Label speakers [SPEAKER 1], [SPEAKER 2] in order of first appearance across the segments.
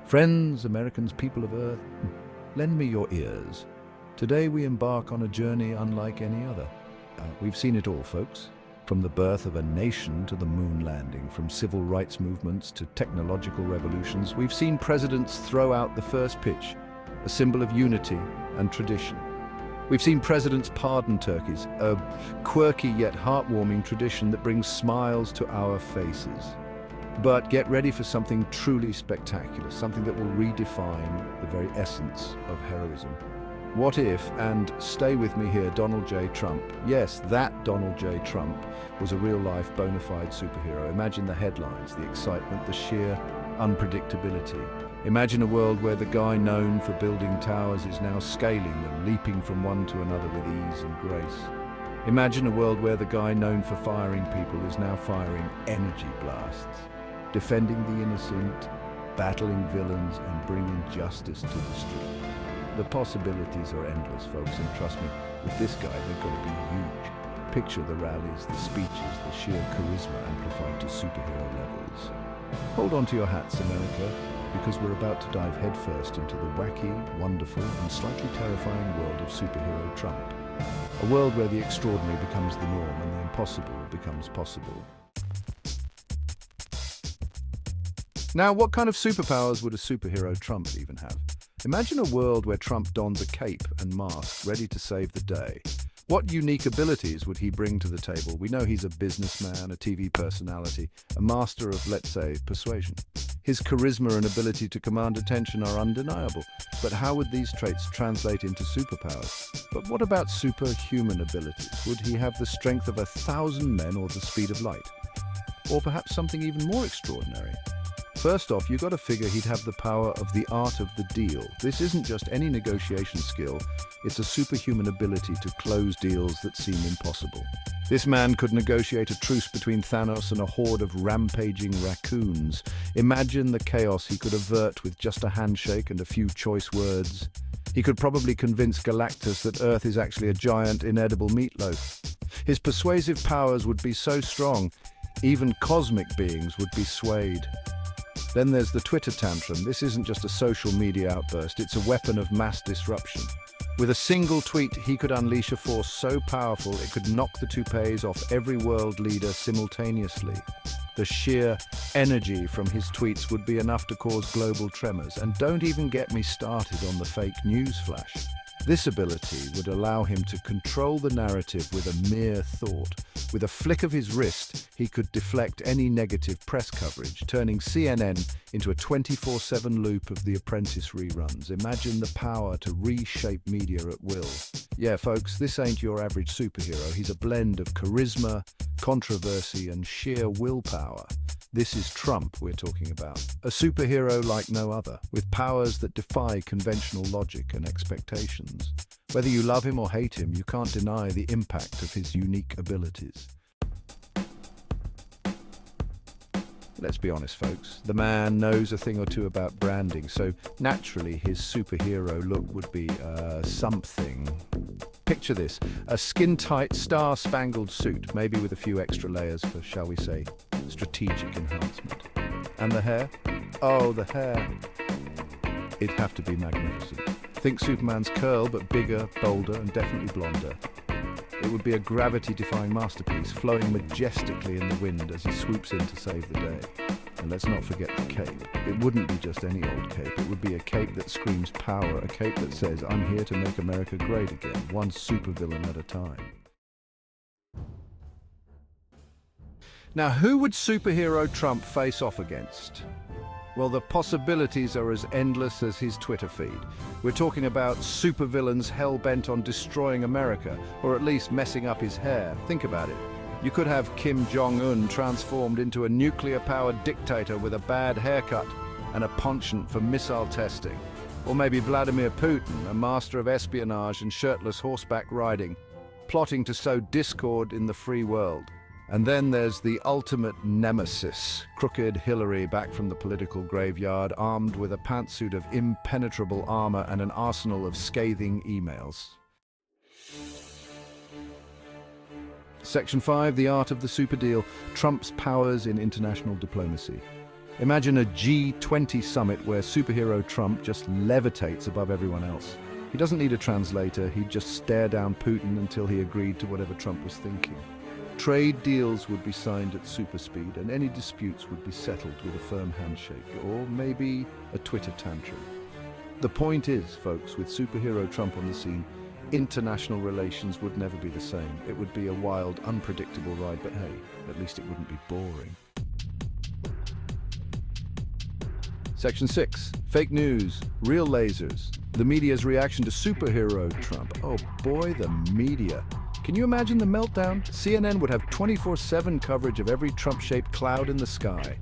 [SPEAKER 1] Friends, Americans, people of Earth, lend me your ears. Today we embark on a journey unlike any other. We've seen it all, folks. From the birth of a nation to the moon landing, from civil rights movements to technological revolutions, we've seen presidents throw out the first pitch, a symbol of unity and tradition. We've seen presidents pardon turkeys, a quirky yet heartwarming tradition that brings smiles to our faces. But get ready for something truly spectacular, something that will redefine the very essence of heroism. What if, and stay with me here, Donald J. Trump, yes, that Donald J. Trump was a real-life bona fide superhero. Imagine the headlines, the excitement, the sheer unpredictability. Imagine a world where the guy known for building towers is now scaling them, leaping from one to another with ease and grace. Imagine a world where the guy known for firing people is now firing energy blasts, defending the innocent, battling villains, and bringing justice to the street. The possibilities are endless, folks, and trust me, with this guy, they're going to be huge. Picture the rallies, the speeches, the sheer charisma amplified to superhero levels. Hold on to your hats, America, because we're about to dive headfirst into the wacky, wonderful, and slightly terrifying world of superhero Trump. A world where the extraordinary becomes the norm and the impossible becomes possible. Now, what kind of superpowers would a superhero Trump even have? Imagine a world where Trump dons a cape and mask, ready to save the day. What unique abilities would he bring to the table? We know he's a businessman, a TV personality, a master of, let's say, persuasion. His charisma and ability to command attention are undeniable. But how would these traits translate into superpowers? But what about superhuman abilities? Would he have the strength of 1,000 men or the speed of light? Or perhaps something even more extraordinary? First off, you've got to figure he'd have the power of the art of the deal. This isn't just any negotiation skill, it's a superhuman ability to close deals that seem impossible. This man could negotiate a truce between Thanos and a horde of rampaging raccoons. Imagine the chaos he could avert with just a handshake and a few choice words. He could probably convince Galactus that Earth is actually a giant, inedible meatloaf. His persuasive powers would be so strong, even cosmic beings would be swayed. Then there's the Twitter tantrum. This isn't just a social media outburst, it's a weapon of mass disruption. With a single tweet, he could unleash a force so powerful it could knock the toupees off every world leader simultaneously. The sheer energy from his tweets would be enough to cause global tremors. And don't even get me started on the fake news flash. This ability would allow him to control the narrative with a mere thought. With a flick of his wrist, he could deflect any negative press coverage, turning CNN into a 24/7 loop of The Apprentice reruns. Imagine the power to reshape media at will. Yeah, folks, this ain't your average superhero. He's a blend of charisma, controversy, and sheer willpower. This is Trump we're talking about. A superhero like no other, with powers that defy conventional logic and expectations. Whether you love him or hate him, you can't deny the impact of his unique abilities. Let's be honest, folks. The man knows a thing or two about branding, so naturally his superhero look would be something. Picture this, a skin-tight, star-spangled suit, maybe with a few extra layers for, shall we say, strategic enhancement. And the hair? Oh, the hair. It'd have to be magnificent. Think Superman's curl, but bigger, bolder, and definitely blonder. It would be a gravity-defying masterpiece, flowing majestically in the wind as he swoops in to save the day. And let's not forget the cape. It wouldn't be just any old cape. It would be a cape that screams power, a cape that says, "I'm here to make America great again, one supervillain at a time." Now, who would superhero Trump face off against? Well, the possibilities are as endless as his Twitter feed. We're talking about supervillains hell-bent on destroying America, or at least messing up his hair. Think about it. You could have Kim Jong-un transformed into a nuclear-powered dictator with a bad haircut and a penchant for missile testing. Or maybe Vladimir Putin, a master of espionage and shirtless horseback riding, plotting to sow discord in the free world. And then there's the ultimate nemesis, crooked Hillary, back from the political graveyard, armed with a pantsuit of impenetrable armor and an arsenal of scathing emails. Section 5, the art of the super deal, Trump's powers in international diplomacy. Imagine a G20 summit where superhero Trump just levitates above everyone else. He doesn't need a translator, he'd just stare down Putin until he agreed to whatever Trump was thinking. Trade deals would be signed at super speed, and any disputes would be settled with a firm handshake, or maybe a Twitter tantrum. The point is, folks, with superhero Trump on the scene, international relations would never be the same. It would be a wild, unpredictable ride, but hey, at least it wouldn't be boring. Section 6. Fake news. Real lasers. The media's reaction to superhero Trump. Oh boy, the media. Can you imagine the meltdown? CNN would have 24/7 coverage of every Trump-shaped cloud in the sky.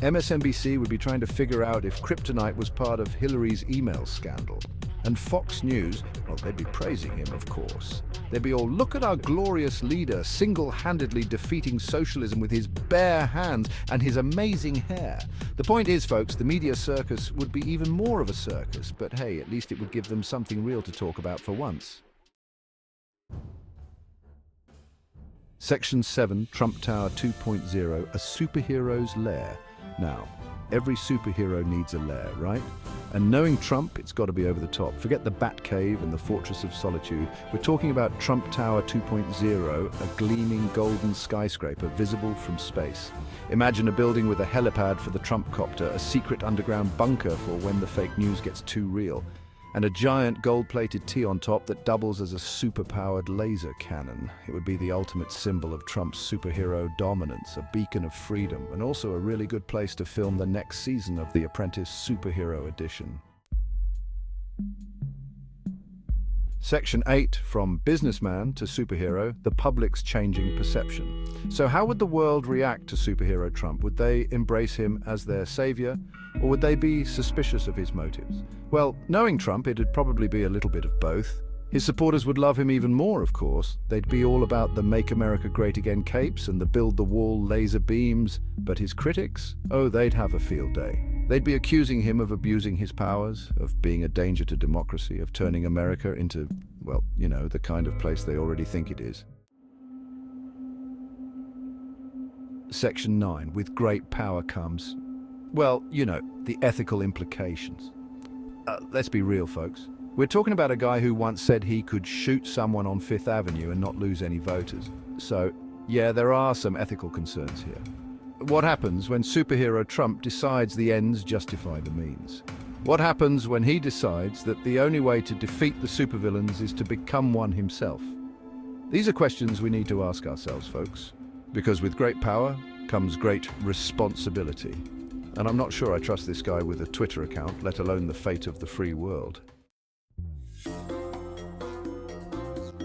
[SPEAKER 1] MSNBC would be trying to figure out if kryptonite was part of Hillary's email scandal. And Fox News, well, they'd be praising him, of course. They'd be all, look at our glorious leader single-handedly defeating socialism with his bare hands and his amazing hair. The point is, folks, the media circus would be even more of a circus, but hey, at least it would give them something real to talk about for once. Section 7, Trump Tower 2.0, a superhero's lair. Now, every superhero needs a lair, right? And knowing Trump, it's got to be over the top. Forget the Batcave and the Fortress of Solitude. We're talking about Trump Tower 2.0, a gleaming golden skyscraper visible from space. Imagine a building with a helipad for the Trump copter, a secret underground bunker for when the fake news gets too real, and a giant gold-plated T on top that doubles as a super-powered laser cannon. It would be the ultimate symbol of Trump's superhero dominance, a beacon of freedom, and also a really good place to film the next season of The Apprentice Superhero Edition. Section 8, from businessman to superhero, the public's changing perception. So how would the world react to superhero Trump? Would they embrace him as their savior, or would they be suspicious of his motives? Well, knowing Trump, it'd probably be a little bit of both. His supporters would love him even more, of course. They'd be all about the Make America Great Again capes and the Build the Wall laser beams. But his critics? Oh, they'd have a field day. They'd be accusing him of abusing his powers, of being a danger to democracy, of turning America into, well, you know, the kind of place they already think it is. Section 9, with great power comes, well, you know, the ethical implications. Let's be real, folks. We're talking about a guy who once said he could shoot someone on Fifth Avenue and not lose any voters. So, yeah, there are some ethical concerns here. What happens when superhero Trump decides the ends justify the means? What happens when he decides that the only way to defeat the supervillains is to become one himself? These are questions we need to ask ourselves, folks, because with great power comes great responsibility. And I'm not sure I trust this guy with a Twitter account, let alone the fate of the free world.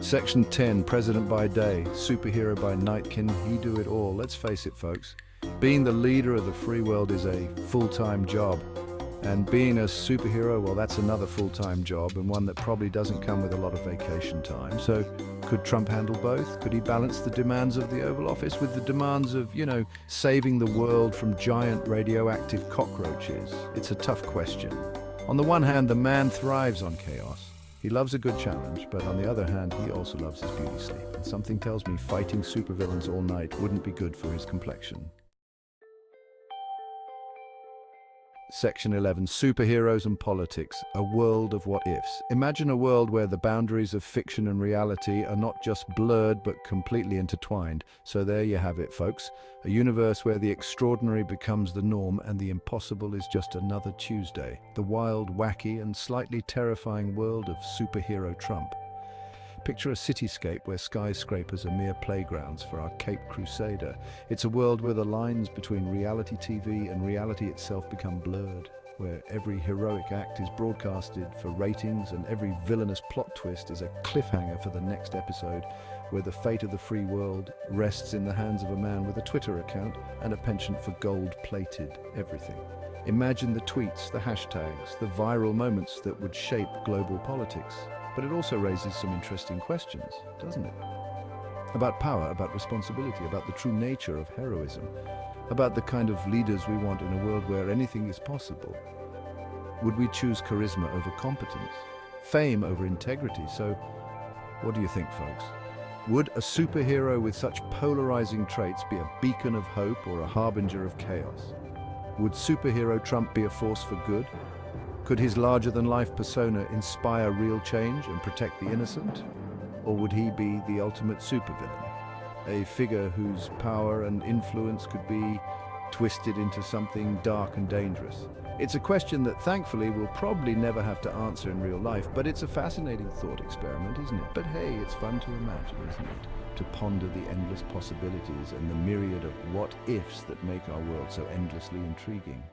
[SPEAKER 1] Section 10, President by day, superhero by night. Can he do it all? Let's face it, folks. Being the leader of the free world is a full-time job. And being a superhero, well, that's another full-time job, and one that probably doesn't come with a lot of vacation time. So could Trump handle both? Could he balance the demands of the Oval Office with the demands of, you know, saving the world from giant radioactive cockroaches? It's a tough question. On the one hand, the man thrives on chaos. He loves a good challenge, but on the other hand, he also loves his beauty sleep. And something tells me fighting supervillains all night wouldn't be good for his complexion. Section 11, Superheroes and Politics, a world of what-ifs. Imagine a world where the boundaries of fiction and reality are not just blurred but completely intertwined. So there you have it, folks. A universe where the extraordinary becomes the norm and the impossible is just another Tuesday. The wild, wacky, and slightly terrifying world of superhero Trump. Picture a cityscape where skyscrapers are mere playgrounds for our Cape Crusader. It's a world where the lines between reality TV and reality itself become blurred, where every heroic act is broadcasted for ratings and every villainous plot twist is a cliffhanger for the next episode, where the fate of the free world rests in the hands of a man with a Twitter account and a penchant for gold-plated everything. Imagine the tweets, the hashtags, the viral moments that would shape global politics. But it also raises some interesting questions, doesn't it? About power, about responsibility, about the true nature of heroism, about the kind of leaders we want in a world where anything is possible. Would we choose charisma over competence, fame over integrity? So, what do you think, folks? Would a superhero with such polarizing traits be a beacon of hope or a harbinger of chaos? Would superhero Trump be a force for good? Could his larger-than-life persona inspire real change and protect the innocent? Or would he be the ultimate supervillain, a figure whose power and influence could be twisted into something dark and dangerous? It's a question that thankfully we'll probably never have to answer in real life, but it's a fascinating thought experiment, isn't it? But hey, it's fun to imagine, isn't it? To ponder the endless possibilities and the myriad of what-ifs that make our world so endlessly intriguing.